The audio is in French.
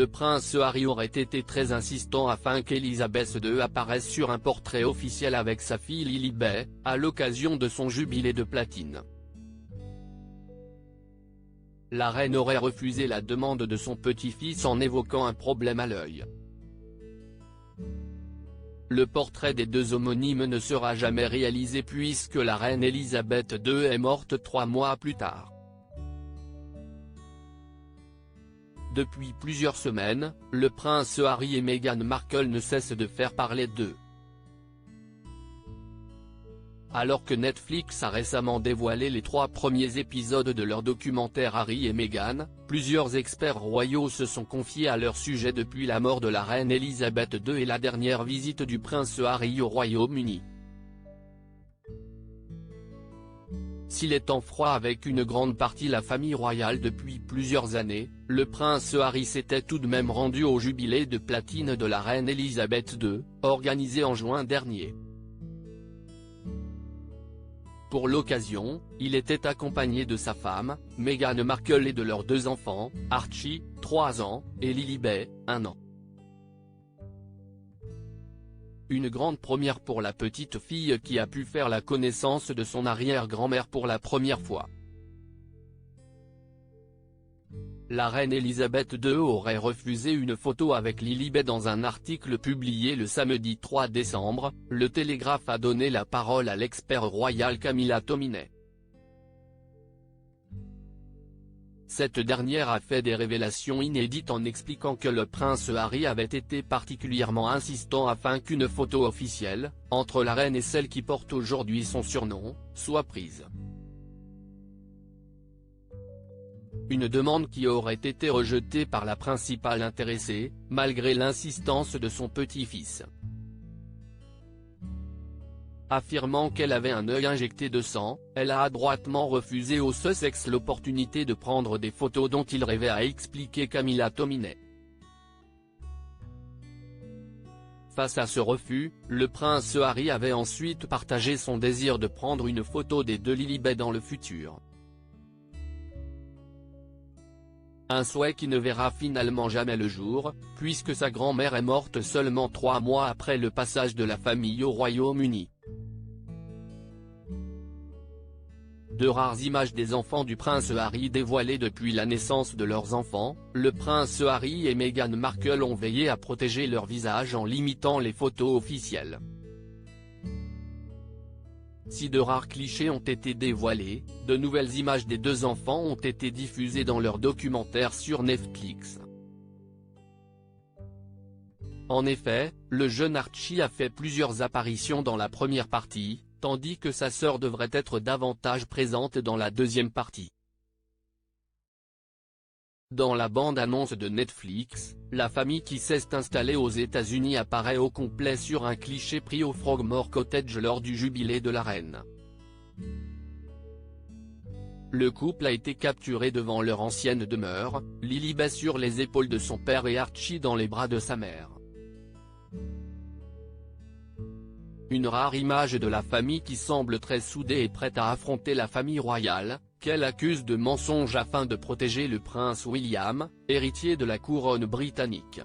le prince Harry aurait été très insistant afin qu'Elisabeth II apparaisse sur un portrait officiel avec sa fille Lilibet, à l'occasion de son jubilé de platine. La reine aurait refusé la demande de son petit-fils en évoquant un problème à l'œil. Le portrait des deux homonymes ne sera jamais réalisé puisque la reine Elisabeth II est morte 3 mois plus tard. Depuis plusieurs semaines, le prince Harry et Meghan Markle ne cessent de faire parler d'eux. Alors que Netflix a récemment dévoilé les 3 premiers épisodes de leur documentaire Harry et Meghan, plusieurs experts royaux se sont confiés à leur sujet depuis la mort de la reine Elisabeth II et la dernière visite du prince Harry au Royaume-Uni. S'il est en froid avec une grande partie la famille royale depuis plusieurs années, le prince Harry s'était tout de même rendu au jubilé de platine de la reine Elisabeth II, organisé en juin dernier. Pour l'occasion, il était accompagné de sa femme, Meghan Markle et de leurs 2 enfants, Archie, 3 ans, et Lilibet, 1 an. Une grande première pour la petite fille qui a pu faire la connaissance de son arrière-grand-mère pour la première fois. La reine Elisabeth II aurait refusé une photo avec Lilibet dans un article publié le samedi 3 décembre, le Télégraphe a donné la parole à l'expert royal Camilla Tominey. Cette dernière a fait des révélations inédites en expliquant que le prince Harry avait été particulièrement insistant afin qu'une photo officielle, entre la reine et celle qui porte aujourd'hui son surnom, soit prise. Une demande qui aurait été rejetée par la principale intéressée, malgré l'insistance de son petit-fils. Affirmant qu'elle avait un œil injecté de sang, elle a adroitement refusé aux Sussex l'opportunité de prendre des photos dont il rêvait, a expliqué Camilla Tominey. Face à ce refus, le prince Harry avait ensuite partagé son désir de prendre une photo des 2 Lilibet dans le futur. Un souhait qui ne verra finalement jamais le jour, puisque sa grand-mère est morte seulement 3 mois après le passage de la famille au Royaume-Uni. De rares images des enfants du prince Harry dévoilées depuis la naissance de leurs enfants, le prince Harry et Meghan Markle ont veillé à protéger leur visage en limitant les photos officielles. Si de rares clichés ont été dévoilés, de nouvelles images des 2 enfants ont été diffusées dans leur documentaire sur Netflix. En effet, le jeune Archie a fait plusieurs apparitions dans la première partie, tandis que sa sœur devrait être davantage présente dans la deuxième partie. Dans la bande-annonce de Netflix, la famille qui s'est installée aux États-Unis apparaît au complet sur un cliché pris au Frogmore Cottage lors du jubilé de la reine. Le couple a été capturé devant leur ancienne demeure, Lilibet sur les épaules de son père et Archie dans les bras de sa mère. Une rare image de la famille qui semble très soudée et prête à affronter la famille royale, qu'elle accuse de mensonges afin de protéger le prince William, héritier de la couronne britannique.